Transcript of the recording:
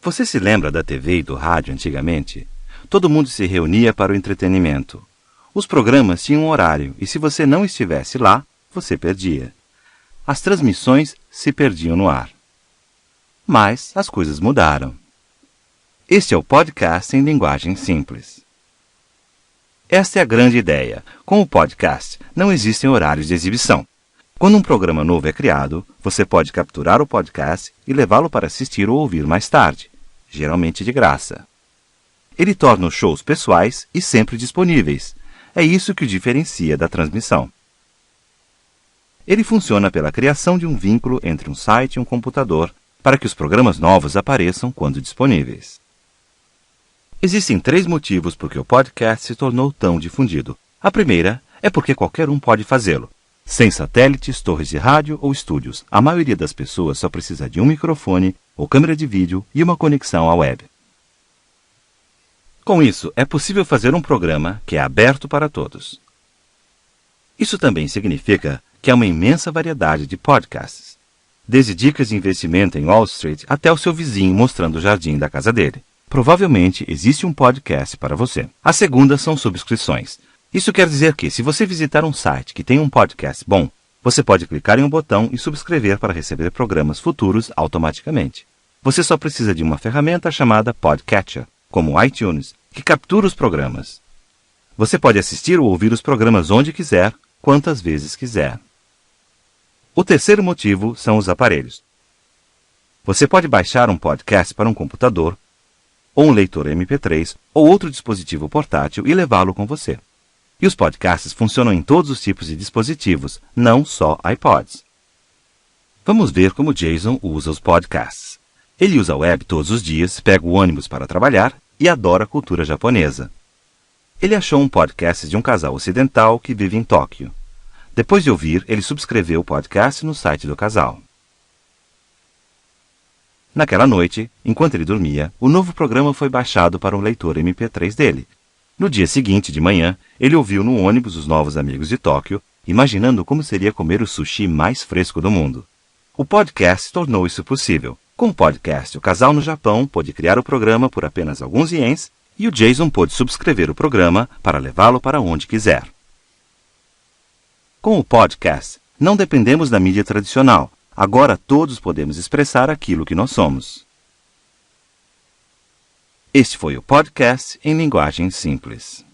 Você se lembra da TV e do rádio antigamente? Todo mundo se reunia para o entretenimento. Os programas tinham um horário e se você não estivesse lá, você perdia. As transmissões se perdiam no ar. Mas as coisas mudaram. Este é o podcast em linguagem simples. Esta é a grande ideia. Com o podcast, não existem horários de exibição. Quando um programa novo é criado, você pode capturar o podcast e levá-lo para assistir ou ouvir mais tarde, geralmente de graça. Ele torna os shows pessoais e sempre disponíveis. É isso que o diferencia da transmissão. Ele funciona pela criação de um vínculo entre um site e um computador para que os programas novos apareçam quando disponíveis. Existem 3 motivos por que o podcast se tornou tão difundido. A primeira é porque qualquer um pode fazê-lo. Sem satélites, torres de rádio ou estúdios, a maioria das pessoas só precisa de um microfone ou câmera de vídeo e uma conexão à web. Com isso, é possível fazer um programa que é aberto para todos. Isso também significa que há uma imensa variedade de podcasts, desde dicas de investimento em Wall Street até o seu vizinho mostrando o jardim da casa dele. Provavelmente existe um podcast para você. A segunda são subscrições. Isso quer dizer que, se você visitar um site que tem um podcast bom, você pode clicar em um botão e subscrever para receber programas futuros automaticamente. Você só precisa de uma ferramenta chamada Podcatcher, como o iTunes, que captura os programas. Você pode assistir ou ouvir os programas onde quiser, quantas vezes quiser. O terceiro motivo são os aparelhos. Você pode baixar um podcast para um computador, ou um leitor MP3, ou outro dispositivo portátil e levá-lo com você. E os podcasts funcionam em todos os tipos de dispositivos, não só iPods. Vamos ver como Jason usa os podcasts. Ele usa a web todos os dias, pega o ônibus para trabalhar e adora a cultura japonesa. Ele achou um podcast de um casal ocidental que vive em Tóquio. Depois de ouvir, ele subscreveu o podcast no site do casal. Naquela noite, enquanto ele dormia, o novo programa foi baixado para um leitor MP3 dele. No dia seguinte, de manhã, ele ouviu no ônibus os novos amigos de Tóquio, imaginando como seria comer o sushi mais fresco do mundo. O podcast tornou isso possível. Com o podcast, o casal no Japão pôde criar o programa por apenas alguns ienes e o Jason pôde subscrever o programa para levá-lo para onde quiser. Com o podcast, não dependemos da mídia tradicional. Agora todos podemos expressar aquilo que nós somos. Este foi o podcast em linguagem simples.